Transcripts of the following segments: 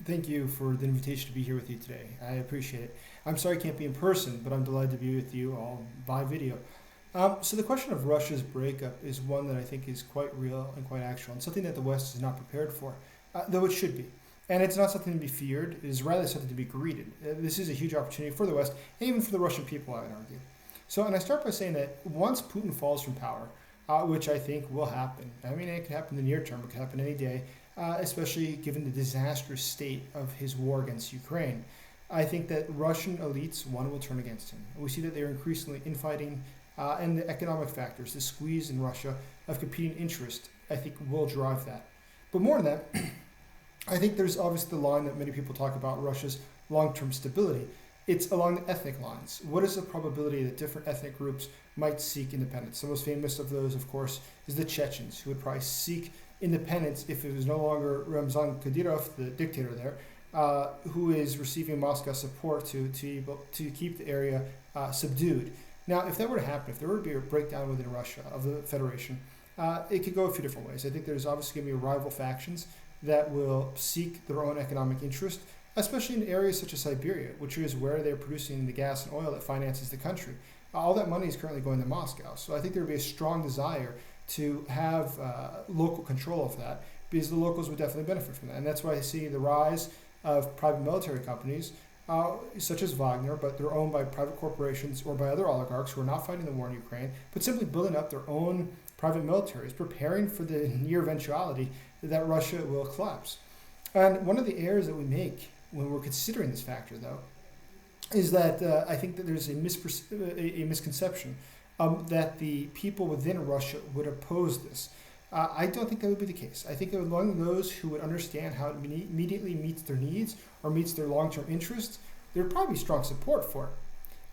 Thank you for the invitation to be here with you today. I appreciate it. I'm sorry I can't be in person, but I'm delighted to be with you all by video. So the question of Russia's breakup is one that I think is quite real and quite actual, and something that the West is not prepared for, though it should be. And it's not something to be feared, it is rather something to be greeted. This is a huge opportunity for the West, and even for the Russian people, I would argue. And I start by saying that once Putin falls from power, which I think will happen, I mean, it could happen in the near term, it could happen any day, especially given the disastrous state of his war against Ukraine. I think that Russian elites, one, will turn against him. We see that they're increasingly infighting, and the economic factors, the squeeze in Russia of competing interest, I think will drive that. But more than that, I think there's obviously the line that many people talk about Russia's long-term stability. It's along the ethnic lines. What is the probability that different ethnic groups might seek independence? The most famous of those, of course, is the Chechens, who would probably seek independence if it was no longer Ramzan Kadyrov, the dictator there, who is receiving Moscow support to keep the area subdued. Now, if that were to happen, if there were to be a breakdown within Russia of the Federation, it could go a few different ways. I think there's obviously going to be rival factions that will seek their own economic interest, especially in areas such as Siberia, which is where they're producing the gas and oil that finances the country. All that money is currently going to Moscow. So I think there would be a strong desire to have local control of that, because the locals would definitely benefit from that. And that's why I see the rise of private military companies, such as Wagner, but they're owned by private corporations or by other oligarchs who are not fighting the war in Ukraine, but simply building up their own private militaries, preparing for the near eventuality that Russia will collapse. And one of the errors that we make when we're considering this factor, though, is that I think that there's a misconception that the people within Russia would oppose this. I don't think that would be the case. I think that among those who would understand how it immediately meets their needs or meets their long-term interests, there would probably be strong support for it.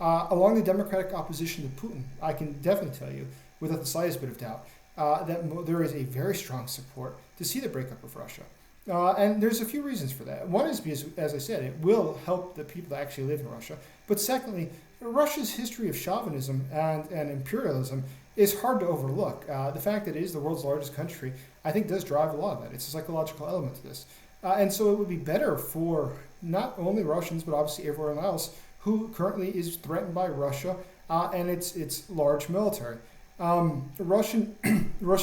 Along the democratic opposition to Putin, I can definitely tell you, without the slightest bit of doubt, that there is a very strong support to see the breakup of Russia. And there's a few reasons for that. One is because, as I said, it will help the people that actually live in Russia. But secondly, Russia's history of chauvinism and imperialism is hard to overlook. The fact that it is the world's largest country, I think, does drive a lot of that. It's a psychological element to this. And so it would be better for not only Russians, but obviously everyone else who currently is threatened by Russia and its large military. Russian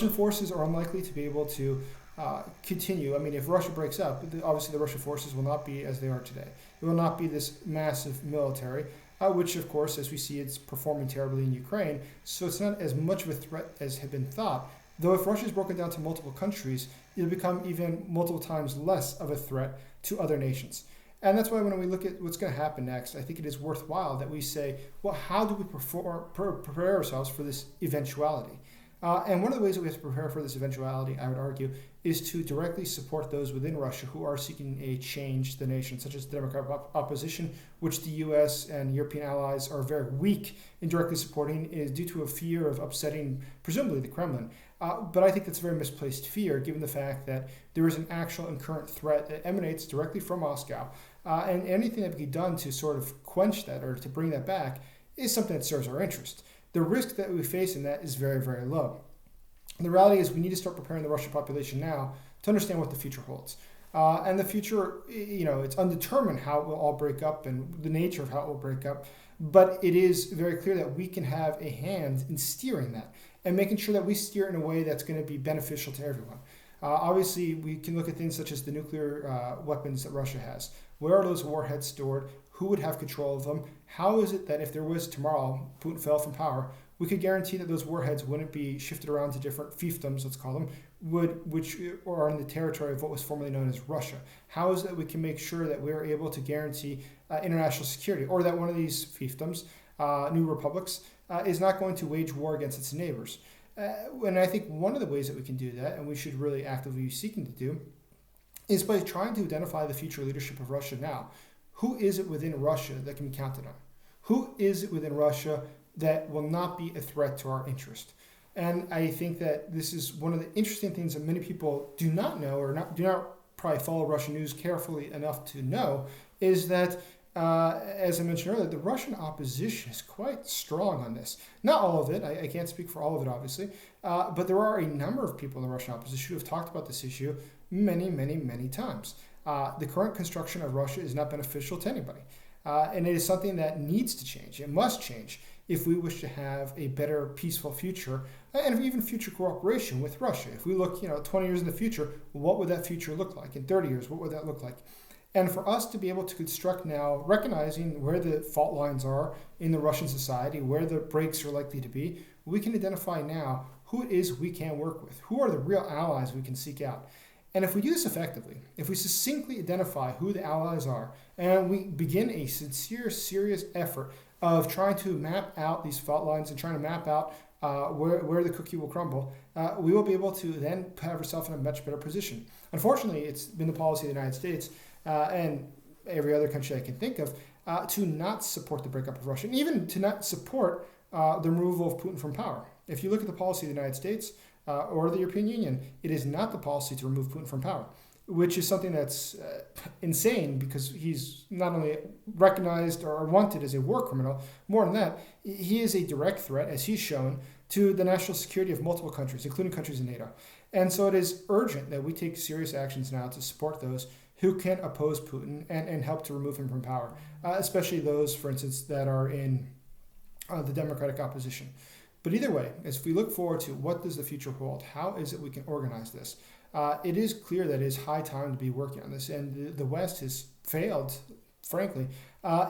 forces are unlikely to be able to continue. I mean, if Russia breaks up, obviously the Russian forces will not be as they are today. It will not be this massive military, which, of course, as we see, it's performing terribly in Ukraine. So it's not as much of a threat as had been thought. Though if Russia is broken down to multiple countries, it'll become even multiple times less of a threat to other nations. And that's why when we look at what's going to happen next, I think it is worthwhile that we say, well, how do we prepare ourselves for this eventuality? And one of the ways that we have to prepare for this eventuality, I would argue, is to directly support those within Russia who are seeking a change to the nation, such as the democratic opposition, which the US and European allies are very weak in directly supporting, is due to a fear of upsetting, presumably, the Kremlin. But I think that's a very misplaced fear, given the fact that there is an actual and current threat that emanates directly from Moscow. And anything that can be done to sort of quench that or to bring that back is something that serves our interest. The risk that we face in that is very, very low. And the reality is we need to start preparing the Russian population now to understand what the future holds. And the future, it's undetermined how it will all break up and the nature of how it will break up. But it is very clear that we can have a hand in steering that and making sure that we steer it in a way that's going to be beneficial to everyone. Obviously, we can look at things such as the nuclear weapons that Russia has. Where are those warheads stored? Who would have control of them? How is it that if there was tomorrow, Putin fell from power, we could guarantee that those warheads wouldn't be shifted around to different fiefdoms, let's call them, which are in the territory of what was formerly known as Russia? How is it that we can make sure that we're able to guarantee international security, or that one of these fiefdoms, new republics, is not going to wage war against its neighbors? And I think one of the ways that we can do that, and we should really actively be seeking to do, is by trying to identify the future leadership of Russia now. Who is it within Russia that can be counted on? Who is it within Russia that will not be a threat to our interest? And I think that this is one of the interesting things that many people do not know, or do not probably follow Russian news carefully enough to know, is that, as I mentioned earlier, the Russian opposition is quite strong on this. Not all of it. I can't speak for all of it, obviously. But there are a number of people in the Russian opposition who have talked about this issue many, many, many times. The current construction of Russia is not beneficial to anybody. And it is something that needs to change. It must change if we wish to have a better, peaceful future and even future cooperation with Russia. If we look, 20 years in the future, what would that future look like? In 30 years, what would that look like? And for us to be able to construct now, recognizing where the fault lines are in the Russian society, where the breaks are likely to be, we can identify now who it is we can work with, who are the real allies we can seek out. And if we do this effectively, if we succinctly identify who the allies are, and we begin a sincere, serious effort of trying to map out these fault lines and trying to map out where the cookie will crumble, we will be able to then have ourselves in a much better position. Unfortunately, it's been the policy of the United States and every other country I can think of to not support the breakup of Russia, and even to not support the removal of Putin from power. If you look at the policy of the United States or the European Union, it is not the policy to remove Putin from power, which is something that's insane because he's not only recognized or wanted as a war criminal, more than that, he is a direct threat, as he's shown, to the national security of multiple countries, including countries in NATO. And so it is urgent that we take serious actions now to support those who can oppose Putin and help to remove him from power, especially those, for instance, that are in the democratic opposition. But either way, as we look forward to what does the future hold, how is it we can organize this? It is clear that it is high time to be working on this, and the West has failed, frankly,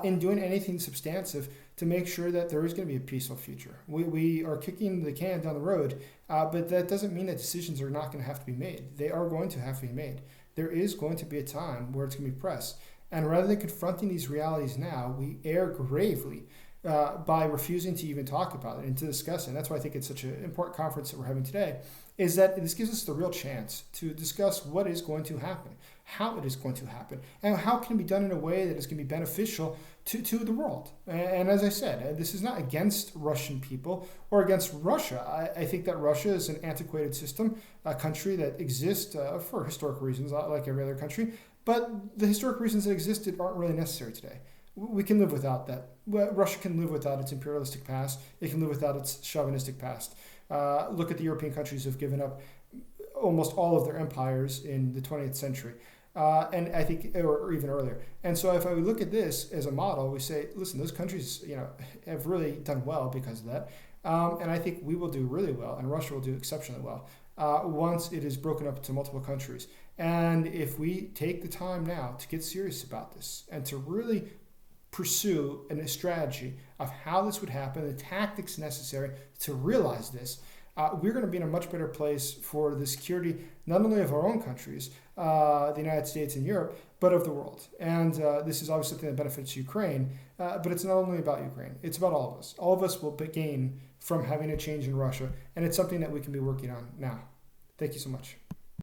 in doing anything substantive to make sure that there is going to be a peaceful future. We are kicking the can down the road, but that doesn't mean that decisions are not going to have to be made. They are going to have to be made. There is going to be a time where it's going to be pressed. And rather than confronting these realities now, we err gravely by refusing to even talk about it and to discuss it. And that's why I think it's such an important conference that we're having today, is that this gives us the real chance to discuss what is going to happen, how it is going to happen, and how it can be done in a way that is going to be beneficial to the world. And as I said, this is not against Russian people or against Russia. I think that Russia is an antiquated system, a country that exists for historic reasons, like every other country, but the historic reasons that existed aren't really necessary today. We can live without that. Russia can live without its imperialistic past. It can live without its chauvinistic past. Look at the European countries who have given up almost all of their empires in the 20th century, and I think, or even earlier. And so, if I look at this as a model, we say, listen, those countries, have really done well because of that, and I think we will do really well, and Russia will do exceptionally well once it is broken up into multiple countries. And if we take the time now to get serious about this and to really pursue a strategy of how this would happen, the tactics necessary to realize this, we're going to be in a much better place for the security, not only of our own countries, the United States and Europe, but of the world. And this is obviously something that benefits Ukraine, but it's not only about Ukraine. It's about all of us. All of us will gain from having a change in Russia, and it's something that we can be working on now. Thank you so much.